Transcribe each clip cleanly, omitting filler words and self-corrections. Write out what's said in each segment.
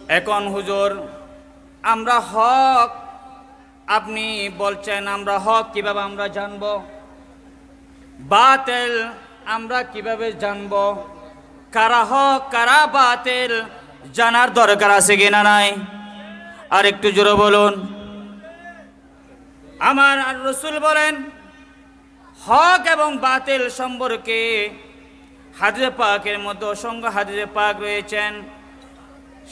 এখন হুজুর আমরা হক, আপনি বলছেন আমরা হক কিভাবে আমরা জানব, বাতিল আমরা কিভাবে জানব, কারা হক কারা বাতিল জানার দরকার আছে কিনা নাই? আর একটু জোরে বলুন। আমার রাসূল বলেন হক এবং বাতিল সম্পর্কে হাদিসে পাকের মধ্যে অসংখ্য হাদিসে পাক রয়েছেন।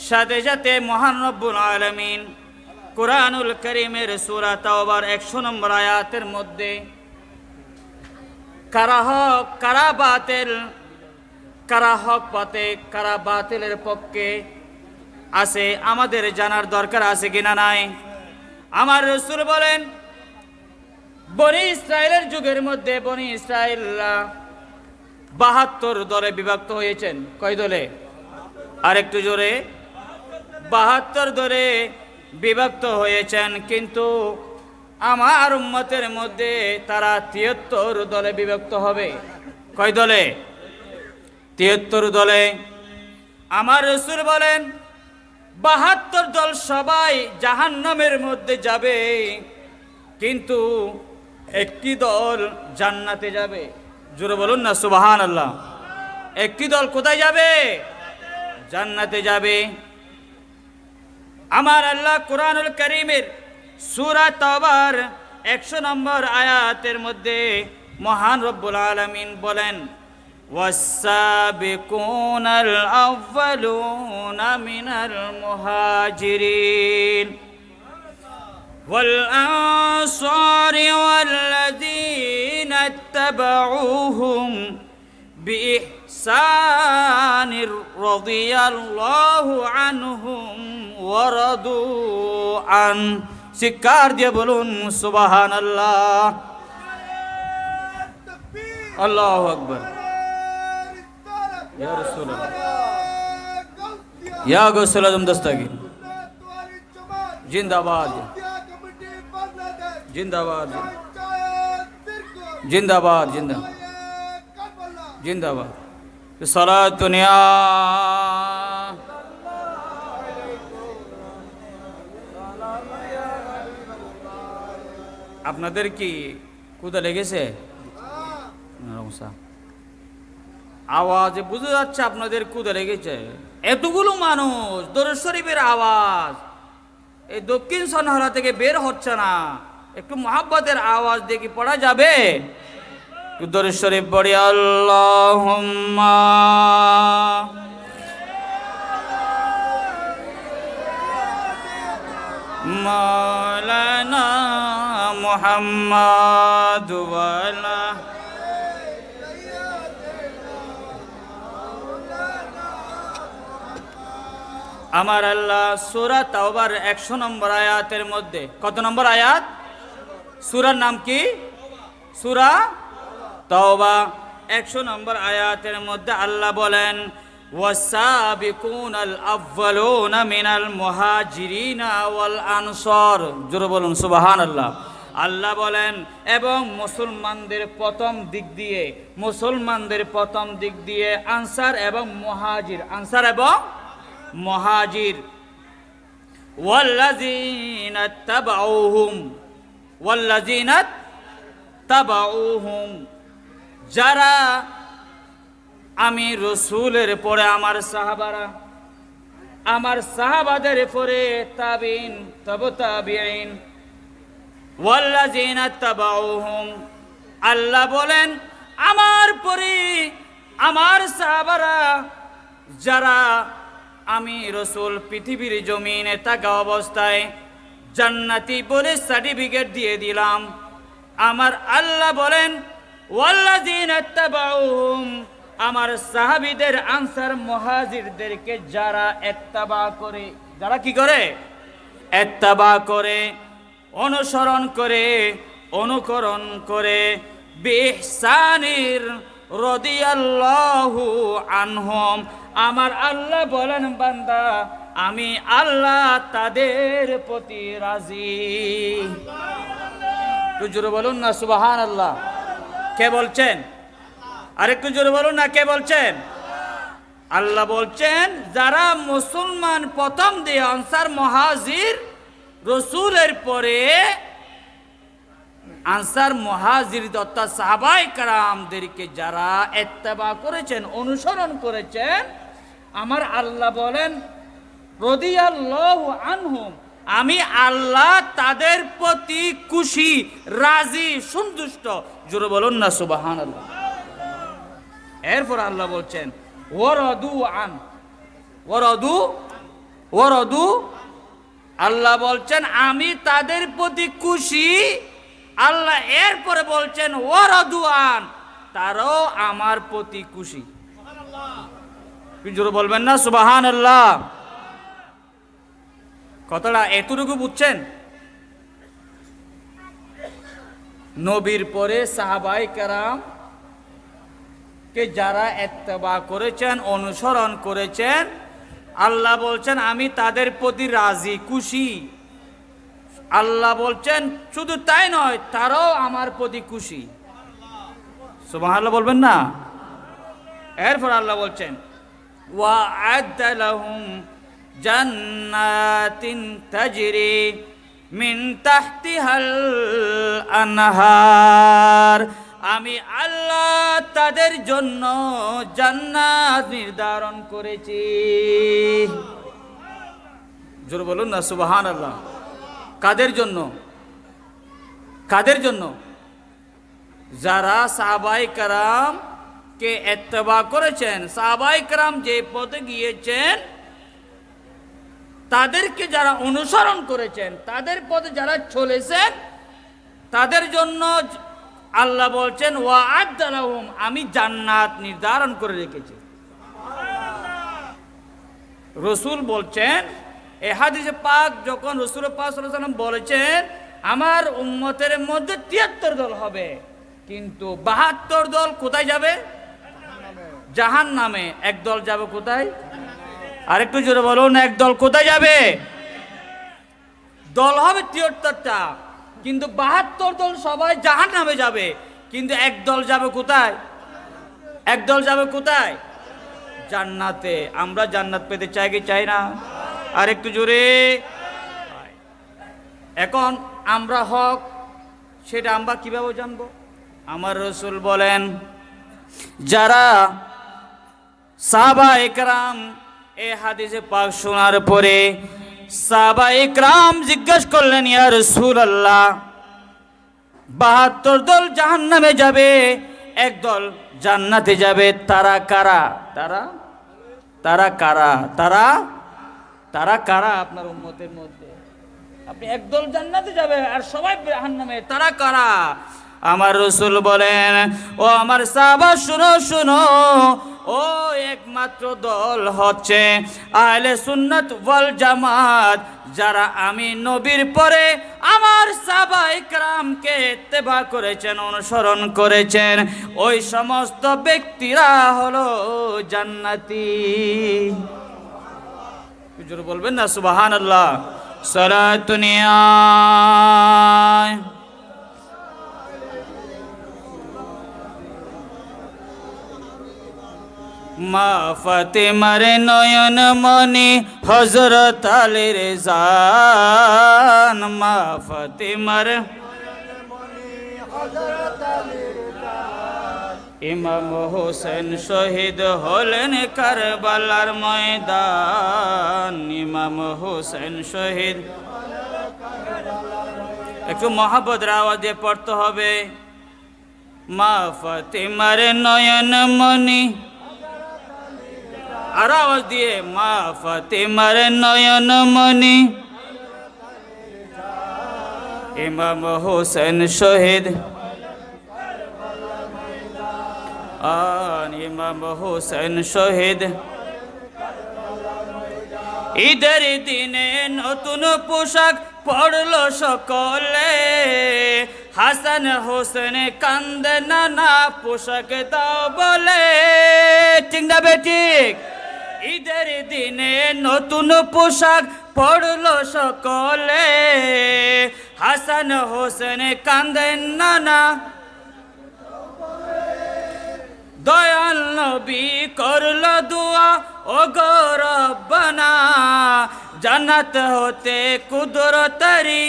সাথে সাথে মহান রব্বুল আলামিন কুরআনুল কারীমের সূরা তাওবার 100 নম্বর আয়াতের মধ্যে কারা হক কারা বাতিল, কারা হক পথে কারা বাতিলের পক্ষে আছে আমাদের জানার দরকার আছে কিনা নাই? আমার রাসূল বলেন বনি ইসরায়েলের যুগের মধ্যে বনি ইসরায়েলরা 72 দলে বিভক্ত হয়েছেন। কয় দলে? আর একটু জোরে। 72 দলে বিভক্ত হয়েছেন, কিন্তু আমার উম্মতের মধ্যে তারা 73 দলে বিভক্ত হবে। কয় দলে? 73 দলে। আমার রাসূল বলেন 72 দল সবাই জাহান্নামের মধ্যে যাবে, কিন্তু একটি দল জান্নাতে যাবে। জোরে বলুন না সুবহানাল্লাহ। একটি দল কোথায় যাবে? জান্নাতে যাবে। আমার আল্লাহ কুরআনুল কারীমের সূরা তাওবার 100 নম্বর আয়াতের মধ্যে মহান রব্বুল আলামিন বলেন ওয়াস-সাবিকুনাল আউয়ালুনা মিনাল মুহাজিরিন ওয়াল আনসারি ওয়াল্লাযীনা ইত্তাবাউহুম بإحسان رضي الله عنهم ورضوا عنه চিৎকার দিয়ে বলুন সুবহানাল্লাহ। আল্লাহু আকবার। ইয়া রাসূলুল্লাহ ইয়া গৌসুল আজম দস্তগীর জিন্দাবাদ জিন্দাবাদ জিন্দাবাদ জিন্দাবাদ জিন্দাবাদ। সালাত দুনিয়া আপনাদের কি ক্ষুধা লেগেছে? আওয়াজে বোঝা যাচ্ছে আপনাদের ক্ষুধা লেগেছে। এতগুলো মানুষ, দরুদ শরীফের আওয়াজ এই দক্ষিণ সনহরা থেকে বের হচ্ছে না। একটু মুহাব্বতের আওয়াজ দিয়ে কি পড়া যাবে? দরুদ শরীফ পড়ি। আল্লাহুম্মা মাওলানা মুহাম্মাদ ওয়ালা আমার আল্লাহ সূরা তাওবার 100 নম্বর আয়াতের মধ্যে, কত নম্বর আয়াত? সূরার নাম কি? সূরা তাওবা 100 নম্বর আয়াতের মধ্যে আল্লাহ বলেন ওয়াসাবিকুনাল আউয়ালুনা মিনাল মুহাজিরিনা ওয়াল আনসার। জোরে বলুন সুবহানাল্লাহ। আল্লাহ বলেন এবং মুসলমানদের প্রথম দিক দিয়ে আনসার এবং মুহাজির, আনসার এবং মুহাজির ওয়াল্লাযীনা তাবাউহুম যারা আমি রসুলের পরে আমার সাহাবারা, আমার সাহাবাদের পরে তাবিন তবে তাবিঈন ওয়াল্লাযীনা তাবাউহুম। আল্লাহ বলেন আমার পরে আমার সাহাবারা যারা আমি রসুল পৃথিবীর জমিনে থাকা অবস্থায় জান্নাতি বলে সার্টিফিকেট দিয়ে দিলাম। আমার আল্লাহ বলেন ওয়াল্লাযীনা তাবাউহুম আমার সাহাবীদের আনসার মুহাজিরদেরকে যারা ইত্তেবা করে, যারা কি করে? ইত্তেবা করে, অনুসরণ করে, অনুকরণ করে বিইহসানির রাদিয়াল্লাহু আনহুম। আমার আল্লাহ বলেন বান্দা আমি আল্লাহ তাদের প্রতি রাজি। একটু জোরে বলুন না সুবহানাল্লাহ। কে বলছেন? আরেকটু জোরে বলুন না, কে বলছেন? আল্লাহ বলছেন যারা মুসলমান প্রথম দিয়ে আনসার মুহাজির রসুলের পরে আনসার মুহাজির অর্থাৎ সাহাবায়ে কেরামদেরকে যারা ইত্তেবা করেছেন, অনুসরণ করেছেন, আমার আল্লাহ বলেন রাদিয়াল্লাহু আনহুম, আমি আল্লাহ তাদের প্রতি খুশি, রাজি, সন্তুষ্ট। জোরে বলুন না সুবহানাল্লাহ। এরপর আল্লাহ বলছেন ওয়ারাদু আন, ওয়ারাদু, আল্লাহ বলছেন আমি তাদের প্রতি খুশি। আল্লাহ এরপরে বলছেন ওয়ারাদু আন, তারাও আমার প্রতি খুশি। জোরে বলবেন না সুবহানাল্লাহ। কথাটা এতটুকু বুঝছেন? নবীর পরে সাহাবায়ে কেরাম কে যারা ইত্তেবা করেছেন, অনুসরণ করেছেন, আল্লাহ বলছেন আমি তাদের প্রতি রাজি, খুশি। আল্লাহ বলছেন শুধু তাই নয়, তারাও আমার প্রতি খুশি। সুবহানাল্লাহ বলবেন না? এরপর আল্লাহ বলছেন ওয়া'আদ্দা লাহুম জান্নাতিন তাজরি মিন তাহতিহাল আনহার, আমি আল্লাহ তাদের জন্য জান্নাত নির্ধারণ করেছি। জোরে বলুন না সুবহানাল্লাহ। কাদের জন্য? কাদের জন্য? যারা সাহাবায়ে কেরাম কে ইত্তেবা করেছেন, সাহাবায়ে কেরাম যে পথে গিয়েছেন, তাদেরকে যারা অনুসরণ করেছেন, তাদের পথে যারা চলেছেন, তাদের জন্য আল্লাহ বলছেন ওয়া'আদ্দা লাহুম, আমি জান্নাত নির্ধারণ করে রেখেছি। রসুল বলছেন, এই হাদিসে পাক যখন রসুল পাক সাল্লাল্লাহু আলাইহি ওয়াসাল্লাম বলেছেন আমার উম্মতের মধ্যে 73 দল হবে, কিন্তু 72 দল কোথায় যাবে? জাহান্নামে। এক দল যাবে কোথায়? আরেকটু জোরে বলুন, এক দল কোথায় যাবে? দল হবে 73টা, কিন্তু 72 দল সবাই জাহান্নামে যাবে, কিন্তু এক দল যাবে কোথায়? এক দল যাবে কোথায়? জান্নাতে। আমরা জান্নাত পেতে চাই কি চাই না? আর একটু জোরে। এখন আমরা হক সেটা আমরা কিভাবে জানবো? আমার রাসূল বলেন যারা সাহাবায়ে কেরাম এই হাদিসে পাক শোনার পরে সাহাবায়ে কেরাম জিজ্ঞেস করলেন ইয়া রাসূলুল্লাহ 72 দল জাহান্নামে যাবে, এক দল জান্নাতে যাবে, তারা কারা? তারা কারা? তারা কারা আপনার উম্মতের মধ্যে? আপনি একদল জান্নাতে যাবে আর সবাই জাহান্নামে, তারা কারা? আমার রাসূল বলেন ও আমার সাহাবা শুনো শুনো, ও একমাত্র দল হচ্ছে আহলে সুন্নাত ওয়াল জামাত, যারা আমি নবীর পরে আমার সাহাবায়ে কেরামকে ইত্তেবা করেছেন, অনুসরণ করেছেন, ওই সমস্ত ব্যক্তিরা হলো জান্নাতি। জোরে বলবেন না সুবহানাল্লাহ। সালাতুনিয়া মা ফাতেমার নয়ন মনি হযরত আলীর জান, মা ফাতেমার ইমাম হোসেন শহীদ হলেন কারবালার ময়দান, ইমাম হোসেন শহীদ। একটু মহব্বতের আওয়াজে পড়তে হবে। মা ফাতেমার নয়ন মনি, আর আওয়াজ দিয়ে মা ফাতেমার নয়ন মনি ইমাম হোসেন শহীদ, ইমাম হোসেন শহীদ। ঈদের দিনে নতুন পোশাক পড়লো সকলে, হাসান হোসেন কান্দে নানা পোশাক দাও বলে, ঠিক না বেঠিক? ঈদের দিনে নতুন পোশাক পড়লো সকলে, হাসান হোসেন কান্দেন নানা। দয়াল নবী করল দোয়া ও গো রব্বানা, জান্নাত হতে কুদরতারি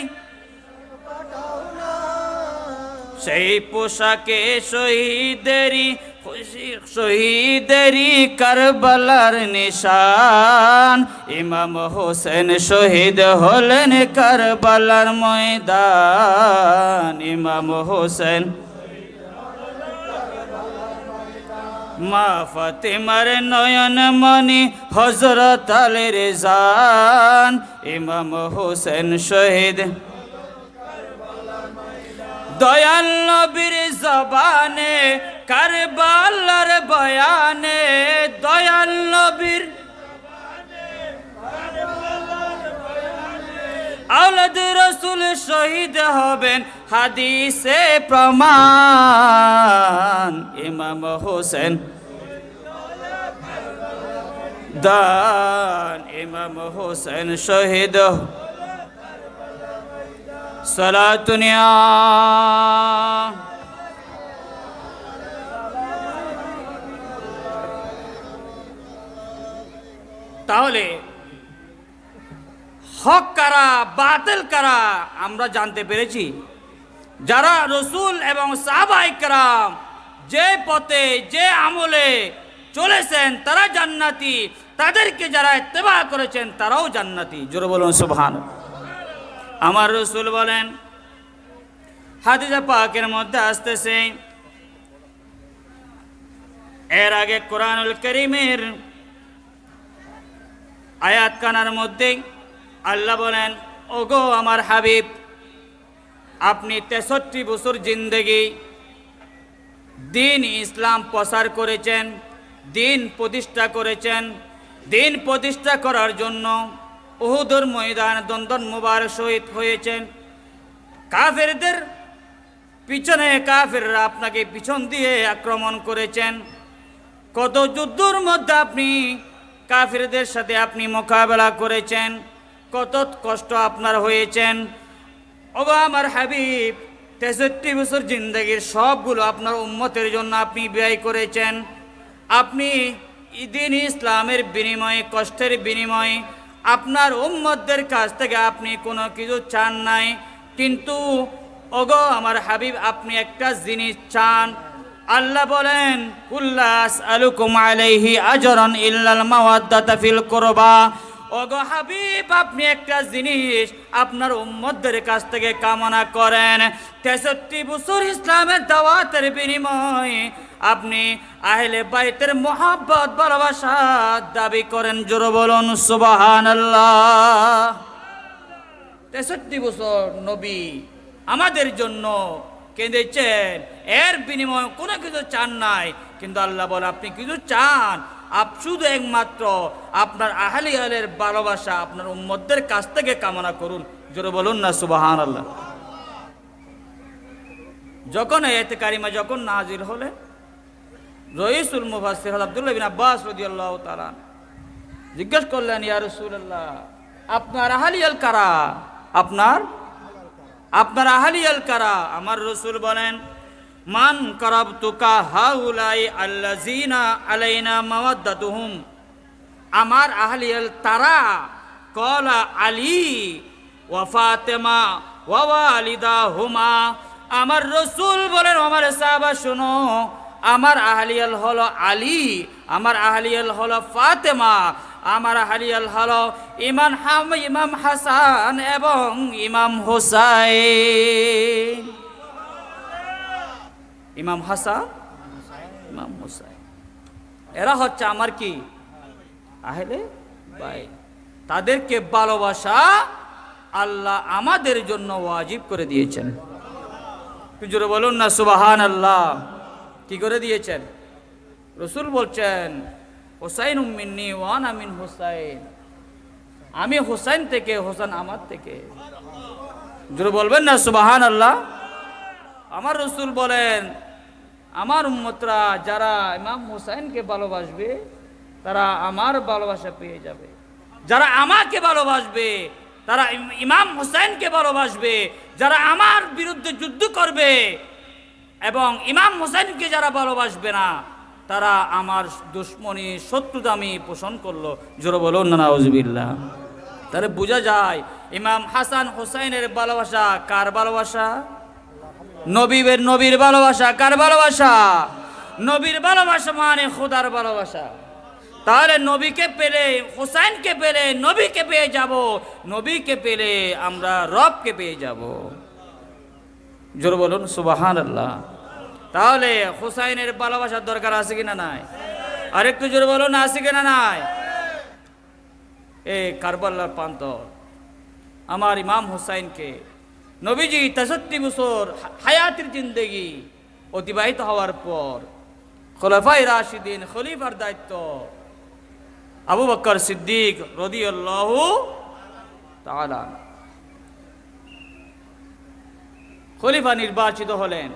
সেই পোশাকে শহীদেরি কারবালার নিশান। ইমাম হোসেন শহীদ হলেন কারবালার ময়দান। ইমাম হোসেন মা ফাতেমার নয়ন মনি হযরত আলীর জান। ইমাম হোসেন শহীদ দয়াল নবীর জবানে কারবালার বয়ানে, দয়াল নবীর আওলাদ রসুল শহীদ হবেন হাদিসে প্রমাণ। ইমাম হোসেন দান, ইমাম হোসেন শহীদ সালাতুনিয়া। তাহলে হক কারা বাতিল কারা আমরা জানতে পেরেছি। যারা রসুল এবং সাহাবায়ে কেরাম যে পথে যে আমলে চলেছেন তারা জান্নাতি, তাদেরকে যারা ইত্তেবা করেছেন তারাও জান্নাতি। জোরে বলুন সুবহানাল্লাহ। আমার রসুল বলেন, হাদিসে পাকের মধ্যে আসতেছে, এর আগে কোরআনুল কারীমের আয়াত কানার মধ্যে আল্লাহ বলেন, ওগো আমার হাবিব, আপনি 63 বছর জিন্দেগি দিন ইসলাম প্রচার করেছেন, দিন প্রতিষ্ঠা করেছেন। দিন প্রতিষ্ঠা করার জন্য উহুদের ময়দান দন্দন মুবারক শহীদ হয়েছেন। কাফেরদের পিছনে কাফেররা আপনাকে পিছন দিয়ে আক্রমণ করেছেন। কত যুদ্ধের মধ্যে আপনি কাফেরদের সাথে আপনি মোকাবেলা করেছেন, কত কষ্ট আপনার হয়েছেন। ওগো আমার হাবিব, 63 বছর জিন্দেগির সবগুলো আপনার উম্মতের জন্য আপনি ব্যয় করেছেন। আপনি দিন ইসলামের বিনিময়ে, কষ্টের বিনিময়ে আপনার উম্মতদের কাছ থেকে আপনি কোনো কিছু চান নাই। কিন্তু ওগো আমার হাবিব, আপনি একটা জিনিস চান। আল্লাহ বলেন, কুল্লা আসআলুকুম আলাইহি আজরান ইল্লাল মাওয়াদ্দাতা ফিল কুরবা। ওগো হাবিব, আপনি একটা জিনিস আপনার উম্মতদের কাছ থেকে কামনা করেন। 63 বছর ইসলামের দাওয়াতের বিনিময়ে আপনি আহলে বাইতের মোহাব্বত ভালোবাসা দাবি করেন। জোরে বলুন সুবহানাল্লাহ। 63 বছর নবী আমাদের জন্য কেঁদেছেন, এর বিনিময়ে কোনো কিছু চান নাই। কিন্তু আল্লাহ বলে, আপনি কিছু চান, শুধু একমাত্র আপনার আহলিয়ালের ভালোবাসা আপনার উম্মতদের কাছ থেকে কামনা করুন। জোরে বলুন না সুবহানাল্লাহ। যখন আয়াতে কারিমা যখন নাজিল হলে, রইসুল মুফাসসির আব্দুল্লাহ বিন আব্বাস রাদিয়াল্লাহু তাআলা জিজ্ঞেস করলেন, ইয়া রাসূলুল্লাহ, আপনার আহলিয়াল কারা? আপনার আহলিয়াল কারা? আমার রসুল বলেন, মান কারাবতুকা হাউলাই আল্লাযিনা আলাইনা মাওয়াদ্দাতুহুম। আমার আহলিয়াল তারা, কলা আলী ওয়া ফাতেমা ওয়া ওয়ালিদাহুমা। আমার রসুল বলেন, আমার সাহাবা শুনো, আমার আহলিয়াল হলো আলী, আমার আহলিয়াল হলো ফাতেমা, আমার আহলিয়াল হলো ইমাম হাসান এবং ইমাম হুসাইন। ইমাম হাসান, ইমাম হুসাইন, এরা হচ্ছে আমার কি আহলে বাইত। তাদেরকে ভালোবাসা আল্লাহ আমাদের জন্য ওয়াজিব করে দিয়েছেন। জোরে বলুন না সুবহানাল্লাহ। কি করে দিয়েছেন? রসুল বলছেন, হুসাইন মিন্নি ওয়া আনা মিন হুসাইন। আমি হুসাইন থেকে, হোসেন আমার থেকে। জোরে বলবেন না সুবহানাল্লাহ। আমার রসুল বলেন, আমার উম্মতরা যারা ইমাম হুসাইনকে ভালোবাসবে তারা আমার ভালোবাসা পেয়ে যাবে। যারা আমাকে ভালোবাসবে তারা ইমাম হুসাইনকে ভালোবাসবে। যারা আমার বিরুদ্ধে যুদ্ধ করবে এবং ইমাম হুসাইনকে যারা ভালোবাসবে না, তারা আমার দুশ্মনী শত্রুতা আমি পোষণ করলো। জোরে বলুন না নাউজুবিল্লাহ। তাহলে বোঝা যায় ইমাম হাসান হোসাইনের ভালোবাসা কার ভালোবাসা? নবীর ভালোবাসা। কার ভালোবাসা? নবীর ভালোবাসা মানে খোদার ভালোবাসা। তাহলে নবীকে পেলে, হোসাইনকে পেলে নবীকে পেয়ে যাব, নবীকে পেলে আমরা রবকে পেয়ে যাব। জোরে বলুন সুবহানাল্লাহ। তাহলে হোসাইনের ভালোবাসার দরকার আছে কিনা নাই? আরেকটু জোরে বলুন, আছে কিনা নাই? এই কারবালার প্রান্তর আমার ইমাম হোসাইনকে নবীজি ৬৩ বছর হায়াতের জিন্দেগি অতিবাহিত হওয়ার পর খোলাফায়ে রাশিদিন, খলিফার দায়িত্ব আবু বকর সিদ্দিক রাদিয়াল্লাহু তাআলা খলিফা নির্বাচিত হলেন।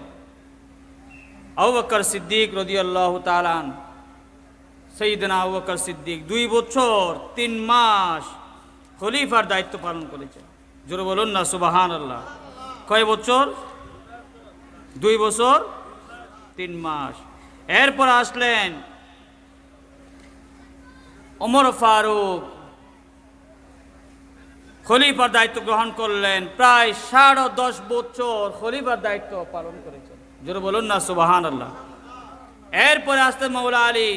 আবু বকর সিদ্দিক রাদিয়াল্লাহু তাআলা, সাইয়েদনা আবু বকর সিদ্দিক ২ বছর ৩ মাস খলিফার দায়িত্ব পালন করেছেন। জোরে বলুন না সুবহানাল্লাহ। কয় বছর? ২ বছর ৩ মাস। এরপর আসলেন ওমর ফারুক, খলিফার দায়িত্ব গ্রহণ করলেন। প্রায় ১০.৫ বছর খলিফার দায়িত্ব পালন করেছেন। জোরে বলুন না সুবহানাল্লাহ। এরপরে আসলেন মৌলা আলী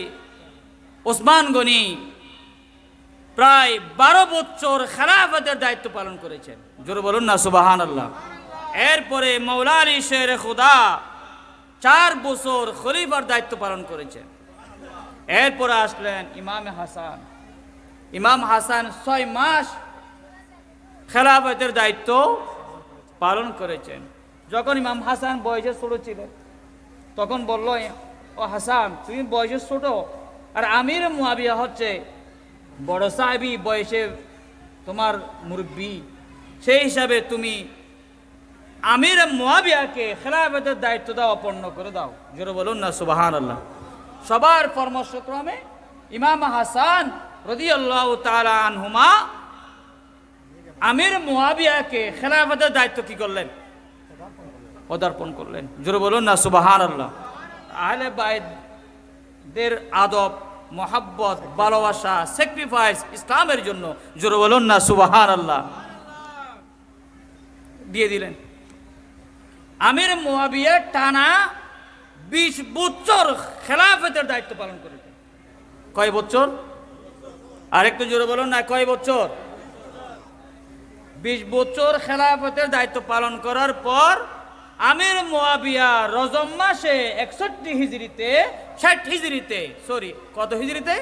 ওসমান গনি, প্রায় ১২ বছর খেলাফতের দায়িত্ব পালন করেছেন। জোরে বলুন না সুবহানাল্লাহ। এরপরে মৌলা আলী শের খুদা ৪ বছর খলিফার দায়িত্ব পালন করেছেন। এরপরে আসলেন ইমাম হাসান ৬ মাস খেলাফতের দায়িত্ব পালন করেছেন। যখন ইমাম হাসান বয়সে ছোট ছিলেন তখন বলল, ও হাসান তুমি বয়সে ছোট, আর আমির মুয়াবিয়া হচ্ছে বড় সাহাবী, বয়সে তোমার মুরব্বী, সেই হিসাবে তুমি আমির মুয়াবিয়াকে খেলাফতের দায়িত্ব দাও, অপন্ন করে দাও। জোরে বলুন না সুবহানাল্লাহ। সবার পরামর্শক্রমে ইমাম হাসান রাদিয়াল্লাহু তাআলা আনহুমা আমির মুয়াবিয়াকে খেলাফতের দায়িত্ব কি করলেন? পদার্পণ করলেন। জোরে বলুন না সুবহানাল্লাহ। আহলে বাইতদের আদব, মোহাব্বত, ভালোবাসা, স্যাক্রিফাইস ইসলামের জন্য, জোরে বলুন না সুবহানাল্লাহ, দিয়ে দিলেন। আমির মুয়াবিয়া টানা ২০ বছর খেলাফতের দায়িত্ব পালন করেছেন। কয় বছর? আরেকটু জোরে বলুন না, কয় বছর? ২০ বছর খেলাফতের দায়িত্ব পালন করার পর আমির মুয়াবিয়া রজব মাসে ৬১ হিজরিতে ৬০ হিজরিতে কত হিজরিতে?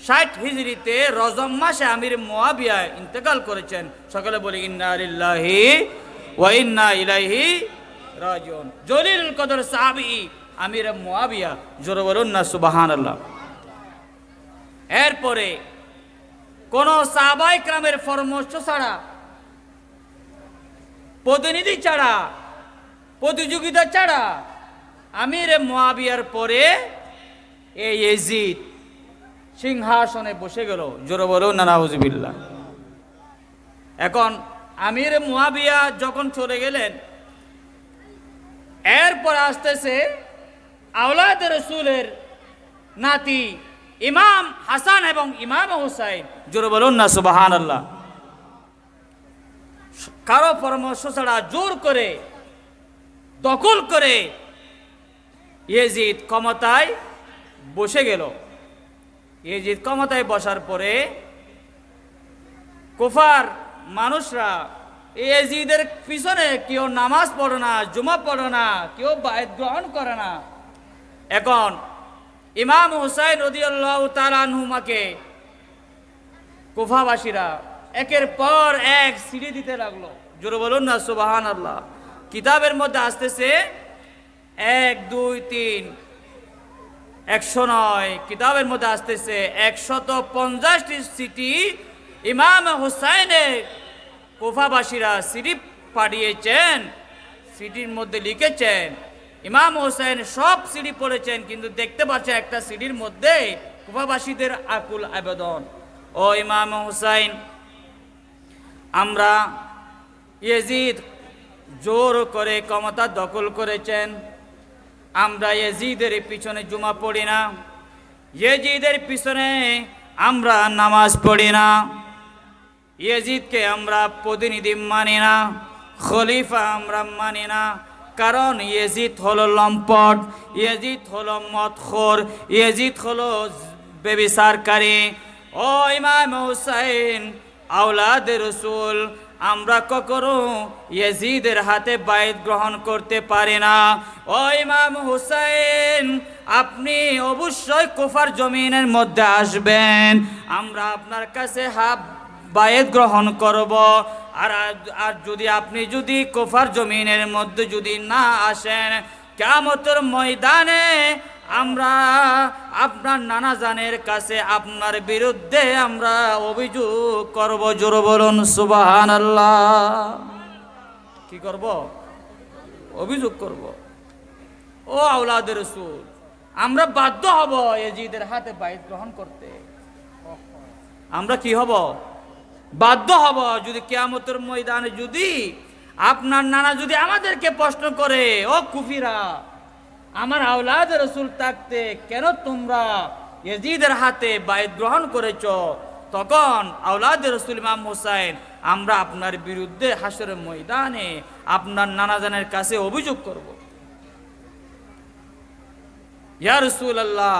৬০ হিজরিতে রজব মাসে আমির মুয়াবিয়া ইন্তেকাল করেছেন। সকলে বলি ইন্না লিল্লাহি ওয়া ইন্না ইলাইহি রাজিউন। জলিলুল কদর সাহাবী আমির মুয়াবিয়া। জোরে বলুন না সুবহানাল্লাহ। এরপরে কোন সাহাবায়ে কেরামের পরামর্শ ছাড়া, প্রতিনিধি ছাড়া, প্রতিযোগিতা ছাড়া আমির মুয়াবিয়ার পরে এই ইয়াজিদ সিংহাসনে বসে গেল। জোরে বলুন না নাউজুবিল্লাহ। এখন আমির মুয়াবিয়া যখন চলে গেলেন, এরপর আসতেছে আওলাদ রাসূলের নাতি ইমাম হাসান এবং ইমাম হুসাইন। জোরে বলুন না সুবহানাল্লাহ। কারো পরামর্শ ছাড়া জোর করে, দখল করে ইয়াজিদ ক্ষমতায় বসে গেল। ইয়াজিদ ক্ষমতায় বসার পরে কুফার মানুষরা ইয়াজিদের পিছনে কেউ নামাজ পড়ে না, জুমা পড়ে না, কেউ বায়াত গ্রহণ করে না। এখন ইমাম হুসাইন রাদিয়াল্লাহু তাআলা আনহুমাকে কুফাবাসীরা একের পর এক সিঁড়ি দিতে লাগলো। জোরে বলুন না সুবহানাল্লাহ। কিতাবের মধ্যে আসতেছে ১, ২, ৩, ১০৯, কিতাবের মধ্যে আসতেছে ১৫০টি সিটি ইমাম হুসাইনের কুফাবাসীরা সিঁড়ি পাঠিয়েছেন। সিটির মধ্যে লিখেছেন ইমাম হুসাইন সব সিঁড়ি পড়েছেন, কিন্তু দেখতে পাচ্ছেন একটা সিঁড়ির মধ্যে কুফাবাসীদের আকুল আবেদন, ও ইমাম হুসাইন, আমরা ইয়াজিদ জোর করে ক্ষমতা দখল করেছেন, আমরা ইয়াজিদের পিছনে জুমা পড়ি না, ইয়াজিদের পিছনে আমরা নামাজ পড়ি না, ইয়াজিদকে আমরা প্রতিনিধি মানি না, খলিফা আমরা মানি না। কারণ ইয়াজিদ হলো লম্পট, ইয়াজিদ হলো মদখোর, ইয়াজিদ হলো ব্যভিচারকারী। ও ইমাম হুসাইন আওলাদে রসুল, আমরা কখনো ইয়াজিদের হাতে বায়াত গ্রহণ করতে পারি না। ও ইমাম হুসাইন, আপনি অবশ্যই কুফার জমিনের মধ্যে আসবেন, আমরা আপনার কাছে বায়াত গ্রহণ করব। আর যদি আপনি যদি কুফার জমিনের মধ্যে যদি না আসেন, কিয়ামতের ময়দানে আমরা আপনার নানা জানের কাছে আপনার বিরুদ্ধে আমরা অভিযোগ করব। জোরে বলুন সুবহানাল্লাহ। কি করব? অভিযোগ করব। ও আওলাদের রাসূল, আমরা বাধ্য হব ইয়াজিদের হাতে বায়াত গ্রহণ করতে। আমরা কি হব? বাধ্য হব। যদি কিয়ামতের ময়দানে যদি আপনার নানা যদি আমাদেরকে প্রশ্ন করে, ও কুফিরা, আমার আওলাদের রাসূল থাকতে কেন তোমরা ইয়াজিদের হাতে বায়াত গ্রহণ করেছ, তখন আওলাদের রাসূল ইমাম হুসাইন আমরা আপনার বিরুদ্ধে হাসরের ময়দানে আপনার নানাজানের কাছে অভিযোগ করব। ইয়া রাসূলুল্লাহ,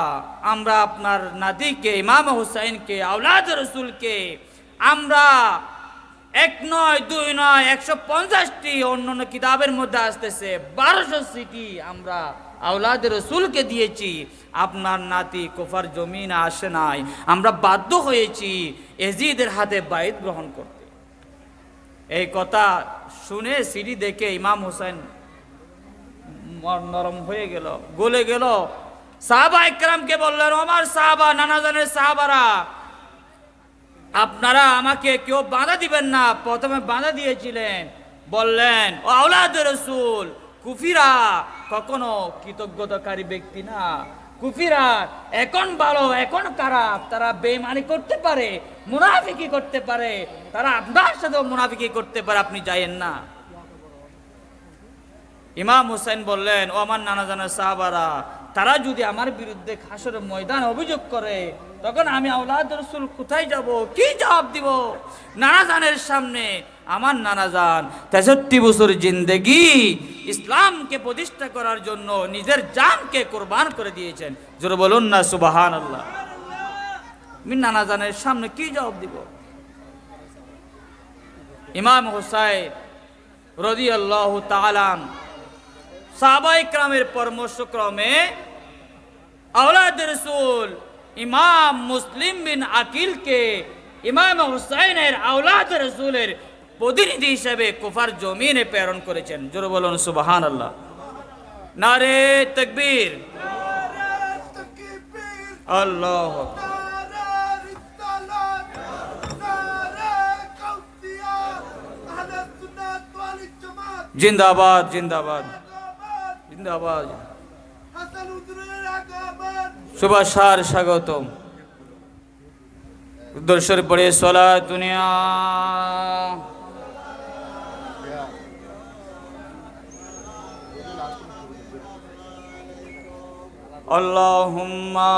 আমরা আপনার নাতিকে ইমাম হুসাইনকে আওলাদের রাসূলকে আমরা 1 নয় 2 নয় 150টি অন্যান্য কিতাবের মধ্যে আসতেছে 1200 সিটি আমরা আওলাদের রাসূলকে দিয়েছি। আপনার নাতি কুফার জমিনে আসে নাই, আমরা বাধ্য হয়েছি ইয়াজিদের হাতে বায়াত গ্রহণ করতে। এই কথা শুনে সিডি দেখে ইমাম হুসাইন নরম হয়ে গেল, গলে গেল। সাহাবা ইকরামকে বললেন, আমার সাহাবা, নানাজানের সাহাবারা, আপনারা আমাকে কেউ বাধা দিবেন না। প্রথমে বাধা দিয়েছিলেন, বললেন, ও আওলাদের রাসূল, কুফিরা কখনো কৃতজ্ঞতাকারী ব্যক্তি না। কুফিরা এখন ভালো এখন খারাপ, তারা বেঈমানি করতে পারে, মুনাফিকি করতে পারে, তারা আপনার সাথেও মুনাফিকি করতে পারে, আপনি যায়েন না। ইমাম হুসাইন বললেন, ও আমার নানাজানের সাহাবারা, তারা যদি আমার বিরুদ্ধে হাসরের ময়দানে অভিযোগ করে, তখন আমি আওলাদের রাসূল কোথায় যাব, কি জবাব দিব নানাজানের সামনে? আমার নানাজান 63 বছর জিন্দেগি ইসলামকে প্রতিষ্ঠা করার জন্য নিজের জানকে কোরবান করে দিয়েছেন। জোরে বলুন না সুবহানাল্লাহ। আমি নানাজানের সামনে কি জবাব দিব? ইমাম হুসাইন রাদিয়াল্লাহু তাআলা সাহাবায়ে কেরামের পরামর্শক্রমে আওলাদের রাসূল ইমাম মুসলিম বিন আকিলকে ইমাম হুসাইনের আওলাদের রাসূলের প্রতিনিধি হিসেবে কুফার জমিনে প্রেরণ করেছেন। জোরে বলুন সুবহানাল্লাহ। নারে তাকবীর, আল্লাহু জিন্দাবাদ, জিন্দাবাদ, জিন্দাবাদ। সুভাষার স্বাগতম। দর্শর পড়ে সালাত দুনিয়া আল্লাহুম্মা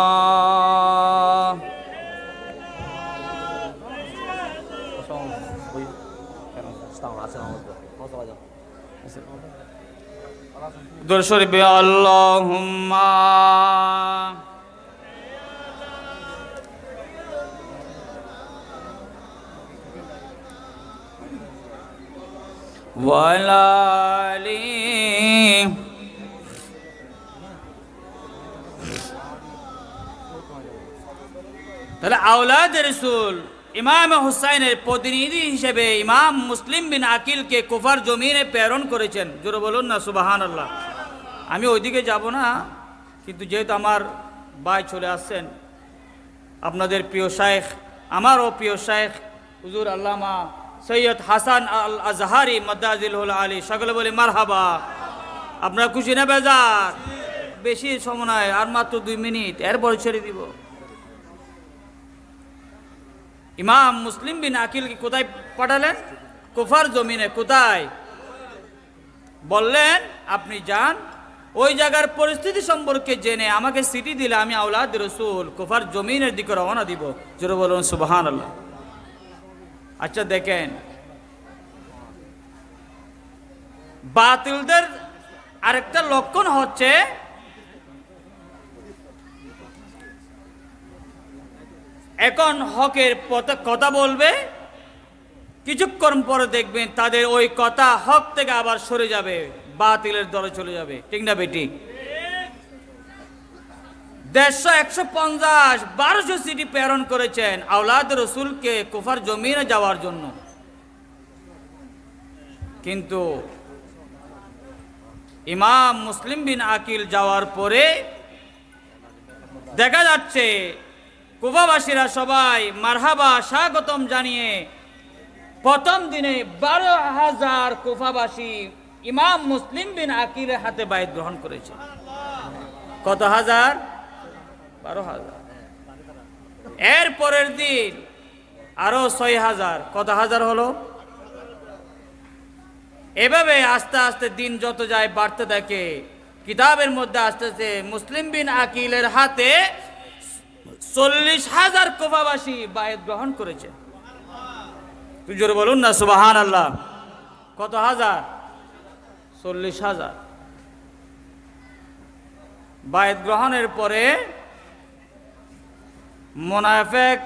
দর্শর বে আল্লাহুম্মা ওয়ালালি তাহলে আওলাদের রাসূল ইমাম হুসাইনের প্রতিনিধি হিসেবে ইমাম মুসলিম বিন আকিলকে কুফার জমিনে প্রেরণ করেছেন। জোরে বলুন না সুবহানাল্লাহ। আমি ওইদিকে যাব না, কিন্তু যেহেতু আমার ভাই চলে আসছেন, আপনাদের প্রিয় শাইখ, আমারও প্রিয় শাইখ হুজুর আল্লামা সৈয়দ হাসান আল আজহারি মাদ্দাজিলহুল আলী, সকলে বলে মারহাবা। আপনারা খুশি না বেজার? বেশি সময় নয়, আর মাত্র 2 মিনিট, এরপরে ছেড়ে দিব। ইমাম মুসলিম বিন আকিলকে কোথায় পাঠালেন? কুফার জমিনে। কোথায়? বললেন আপনি যান, ওই জায়গার পরিস্থিতি সম্পর্কে জেনে আমাকে সিটি দিলে আমি আওলাদ রসুল কুফার জমিনের দিকে রওনা দিব। জোরে বলুন সুবহানাল্লাহ। আচ্ছা দেখেন, বাতিলদের আরেকটা লক্ষণ হচ্ছে এখন হকের কথা বলবে, কিছুক্ষণ পরে দেখবেন তাদের ওই কথা হক থেকে আবার সরে যাবে, বাতিলের দলে চলে যাবে। ঠিক না বেটি? 150, 150, 1200 সিটি প্রেরণ করেছেন আওলাদ রসুলকে কুফার জমিনে যাওয়ার জন্য, কিন্তু ইমাম মুসলিম বিন আকিল যাওয়ার পরে দেখা যাচ্ছে কুফাবাসীরা সবাই মারহাবা স্বাগতম জানিয়ে প্রথম দিনে 12,000 কুফাবাসী ইমাম মুসলিম বিন আকিলের হাতে বায়াত গ্রহণ করেছে। কত হাজার? 12,000। এর পরের দিন আরো 6,000। কত হাজার হলো? এভাবে আস্তে আস্তে দিন যত যায় বাড়তে থাকে। কিতাবের মধ্যে আস্তে আস্তে মুসলিম বিন আকিলের হাতে 40,000 কুফাবাসী বায়াত গ্রহণ করেছে। তুই জোরে বলুন না সুবহানাল্লাহ। কত হাজার? 40,000। বায়াত গ্রহণের পরে মুনাফিক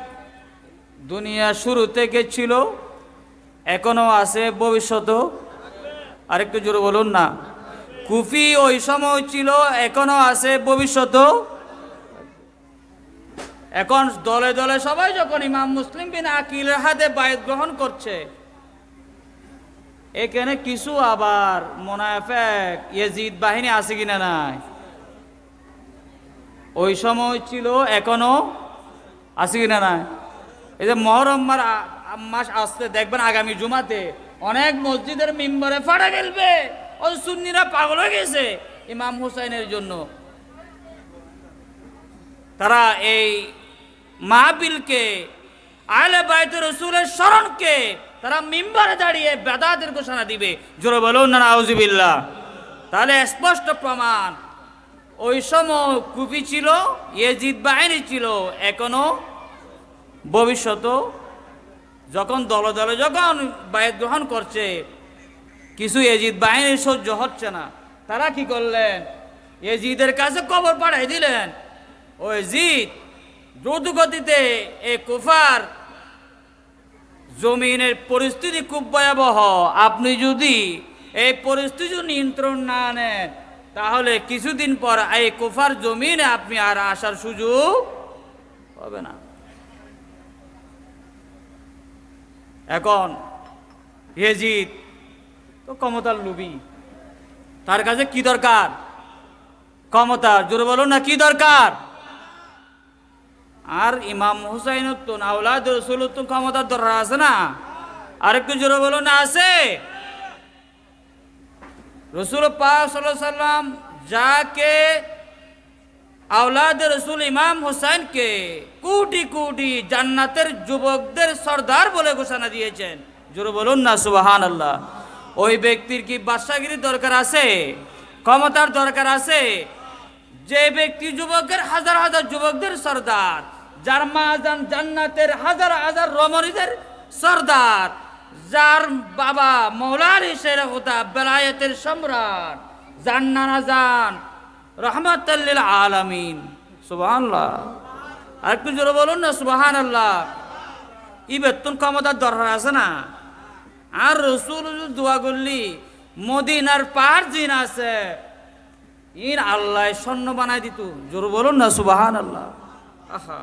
দুনিয়া শুরু থেকে ছিল, এখনো আছে, ভবিষ্যতেও। আরেকটু জোরে বলুন না। কুফি ওই সময় ছিল, এখনো আছে, ভবিষ্যতেও। এখন দলে দলে সবাই যখন ইমাম মুসলিম বিন আকিলের হাতে বায়াত গ্রহণ করছে, এখানে কিছু আবার মুনাফিক ইয়াজিদ বাহিনী আছে কিনা নাই? ওই সময় ছিল, এখনো আছে কিনা নাই? এই যে মহরম মাস আসতে দেখবেন আগামী জুমাতে অনেক মসজিদের মিম্বরে ফাটা ফেলবে, ওই সুন্নিরা পাগল হয়ে গেছে ইমাম হুসাইনের জন্য। তারা এই মাহফিলকে, আহলে বাইত রাসূলের স্মরণকে তারা মিম্বরে দাঁড়িয়ে বেদাতের ঘোষণা দিবে। জোরে বলুন না নাউযুবিল্লাহ। তাহলে স্পষ্ট প্রমাণ, ওই সময় কুফি ছিল, ইয়াজিদ বাহিনী ছিল, এখনো ভবিষ্যতেও। যখন দলে দলে যখন বায়াত গ্রহণ করছে, কিছু ইয়াজিদ বাহিনীর সহ্য হচ্ছে না, তারা কি করলেন? ইয়াজিদের কাছে খবর পাঠাই দিলেন, ও ইয়াজিদ, দ্রুত গতিতে এই কুফার জমিনের পরিস্থিতি খুব ভয়াবহ, আপনি যদি এই পরিস্থিতি নিয়ন্ত্রণ না নেন তাহলে কিছুদিন পর এই কুফার জমিনে আপনি আর আসার সুযোগ হবে না। এখন ইয়াজিদ তো ক্ষমতার লোভী, তার কাছে কি দরকার? ক্ষমতা। জোরে বলুন না, কি দরকার? আর ইমাম হুসাইন তো আওলাদ রাসূল তো ক্ষমতার দরকার আছে না? আরেকটু জোরে বলুন না, আছে? রাসূল পাক সাল্লাল্লাহু আলাইহি সাল্লাম যাকে আওলাদ রাসূল ইমাম হুসাইনকে কোটি কোটি জান্নাতের যুবকদের সর্দার বলে ঘোষণা দিয়েছেন। জোরে বলুন না সুবহানাল্লাহ। ওই ব্যক্তির কি বাদশাগিরির দরকার আছে? ক্ষমতার দরকার আছে? যে ব্যক্তি যুবকের হাজার হাজার যুবকদের সর্দার, যার মা জান্নাতের হাজার হাজার রমণীদের সর্দার, যার বাবা মৌলার হিসেবে হতা বেলায়েতের সম্রাট, জান্নানা জান রহমাতুল লিল আলামিন। সুবহানাল্লাহ। আর একটু জোরে বলুন না সুবহানাল্লাহ। ই বেতন ক্ষমতার দরকার আছে না? আর রাসূল দোয়া করলি মদিনার পাহাড় জিন আছে, ইন আল্লাহ স্বর্ণ বানাই দিত। জোরে বলুন না সুবহানাল্লাহ। আহা,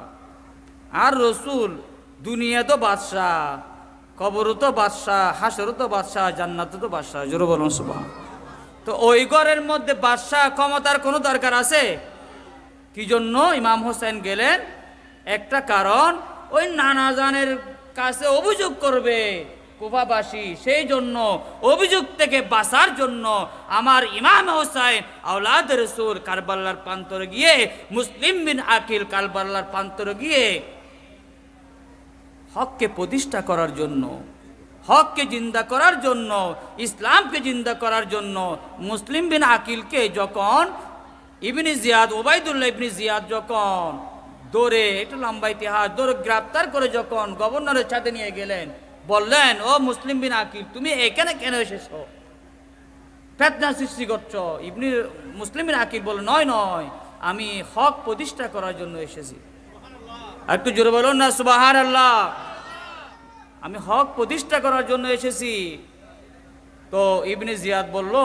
আর রাসূল দুনিয়া তো বাদশাহ, কবরও তো বাদশাহ, হাসরও তো বাদশাহ, জান্নাতও তো বাদশাহ। জোরে বলুন সুবহান। তো ওই ঘরের মধ্যে বাদশাহ ক্ষমতার কোনো দরকার আছে? কি জন্য ইমাম হোসেন গেলেন? একটা কারণ, ওই নানা জানের কাছে অভিযোগ করবে কুফাবাসী, সেই জন্য অভিযোগ থেকে বাঁচার জন্য আমার ইমাম হোসেন আওলাদ রাসূল কারবালার প্রান্তরে গিয়ে, মুসলিম বিন আকিল কারবালার প্রান্তরে গিয়ে হককে প্রতিষ্ঠা করার জন্য, হককে জিন্দা করার জন্য, ইসলামকে জিন্দা করার জন্য মুসলিম বিন আকিলকে যখন ইবনে জিয়াদ, ওবায়দুল্লাহ ইবনে জিয়াদ যখন দৌড়ে, একটু লম্বা ইতিহাস, দৌড়ে গ্রেপ্তার করে যখন গভর্নরের সাথে নিয়ে গেলেন, বললেন, ও মুসলিম বিন আকিল, তুমি এখানে কেন এসেছো, ফিতনা সৃষ্টি করছো? ইবনে মুসলিম বিন আকিল বলল, নয় নয়, আমি হক প্রতিষ্ঠা করার জন্য এসেছি। একটু জোরে বলুন না সুবহানাল্লাহ। আমি হক প্রতিষ্ঠা করার জন্য এসেছি। তো ইবনে জিয়াদ বলল,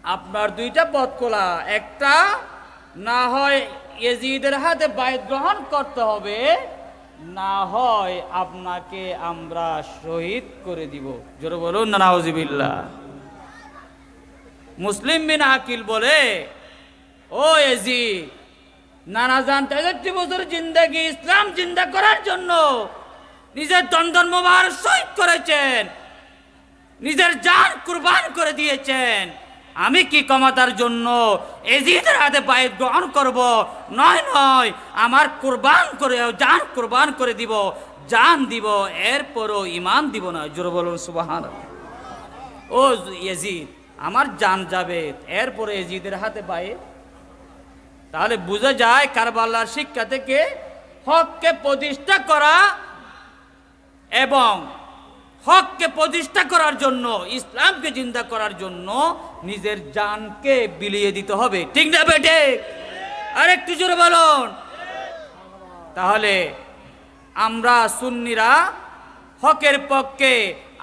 আপনার দুইটা পথ খোলা, একটা না হয় ইয়াজিদের হাতে বায়াত গ্রহণ করতে হবে, না হয় আপনাকে আমরা শহীদ করে দিব। জোরে বলুন না নাউজুবিল্লাহ। মুসলিম বিন আকিল বলে, ও ইয়াজিদ, নানা জান 63 বছর জিন্দেগি ইসলাম জিন্দা করার জন্য নিজের দন্দন মোবারক শহীদ করেছেন, নিজের জান কুরবান করে দিয়েছেন। আমি কি ক্ষমতার জন্য ইয়াজিদের হাতে বায়াত গ্রহণ করব? নয় নয়, আমার কুরবান করে, জান কুরবান করে দিব, জান দিব, এরপরও ঈমান দিব না। জোরে বলুন সুবহানাল্লাহ। ও ইয়াজিদ, আমার জান যাবে, এরপরে ইয়াজিদের হাতে বায়াত? তাহলে বোঝা যায় কারবালার শিক্ষা থেকে হককে প্রতিষ্ঠা করা এবং হককে প্রতিষ্ঠা করার জন্য, ইসলামকে জিন্দা করার জন্য নিজের জানকে বিলিয়ে দিতে হবে। ঠিক না বেটে? আরেকটু জোরে বলুন। তাহলে আমরা সুন্নিরা হকের পক্ষে,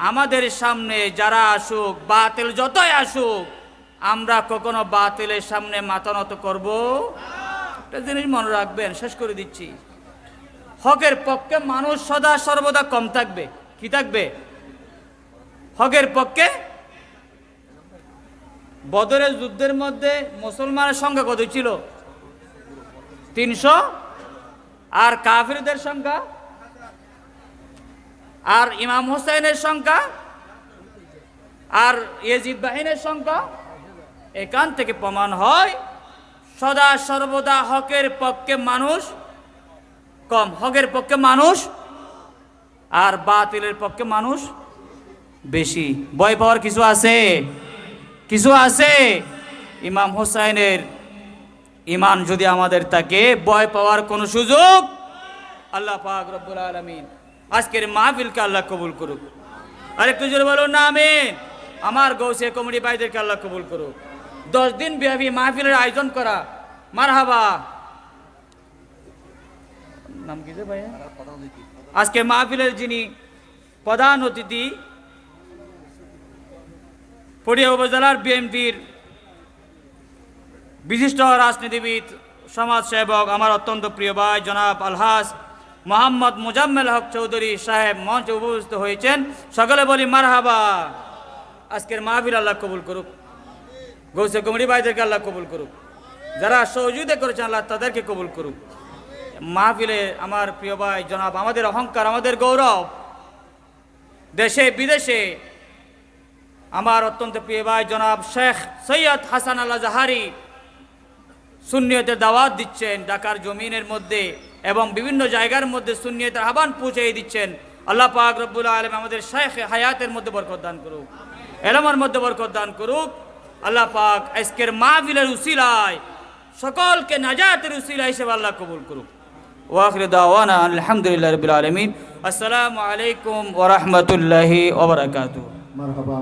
আমাদের সামনে যারা আসুক, বাতিল যতই আসুক, আমরা কখনো বাতিলের সামনে মাথা নত করব? একটা জিনিস মনে রাখবেন, শেষ করে দিচ্ছি, হকের পক্ষে মানুষ সদা সর্বদা কম থাকবে। কি থাকবে? হকের পক্ষে। বদরের যুদ্ধের মধ্যে মুসলমানের সংখ্যা কত ছিল? 300। আর কাফিরদের সংখ্যা, আর ইমাম হোসেনের সংখ্যা, আর ইয়াজিদ বাহিনীর সংখ্যা। এখান থেকে প্রমাণ হয় সদা সর্বদা হকের পক্ষে মানুষ কম, হকের পক্ষে মানুষ, আর বাতিলের পক্ষে মানুষ বেশি। ভয় পাওয়ার কিছু আছে? কিছু আছে? ইমাম হোসেনের ঈমান যদি আমাদের থাকে, ভয় পাওয়ার কোনো সুযোগ? আল্লাহ পাক রব্বুল আলামিন আজকের মাহফিলকে আল্লাহ কবুল করুক। আরেকটু জোরে বলুন না আমিন। আমার গৌসে কমিটি ভাইদেরকে আল্লাহ কবুল করুক। 10 দিন ব্যাপী মাহফিলের আয়োজন করা, মারহাবা। নাম কি যে ভাইয়া? আজকে মাহফিলের যিনি প্রধান অতিথি, পটিয়া উপজেলার বিএনপির বিশিষ্ট রাজনীতিবিদ, সমাজসেবক, আমার অত্যন্ত প্রিয় ভাই জনাব আলহাজ মোহাম্মদ মুজাম্মেল হক চৌধুরী সাহেব মঞ্চে উপস্থিত হয়েছেন। সকলে বলি মারহাবা। আজকের মাহফিল আল্লাহ কবুল করুক। গৌসে কমিটি ভাইদেরকে আল্লাহ কবুল করুক। যারা সহযোগিতা করেছেন আল্লাহ তাদেরকে কবুল করুক। মাহফিলে আমার প্রিয় ভাই জনাব, আমাদের অহংকার, আমাদের গৌরব, দেশে বিদেশে আমার অত্যন্ত প্রিয় ভাই জনাব শেখ সৈয়দ হাসান আল্লাহ জাহারি সুন্নিয়তের দাওয়াত দিচ্ছেন ঢাকার জমিনের মধ্যে এবং বিভিন্ন জায়গার মধ্যে সুন্নিয়তের আহ্বান পৌঁছে দিচ্ছেন। আল্লাহ পাক রব্বুল আলামিন আমাদের শেখ হায়াতের মধ্যে বরকত দান করুক, এলমের মধ্যে বরকত দান করুক। আল্লাহ পাক আজকের মাহফিলের উসিলায় সকলকে নাজাতের উসিলা হিসেবে আল্লাহ কবুল করুক। ওয়া আখিরু দাওয়ানা আলহামদুলিল্লাহি রাব্বিল আলামিন। আসসালামু আলাইকুম ওয়া রাহমাতুল্লাহি ওয়া বারাকাতুহু। মারহাবা।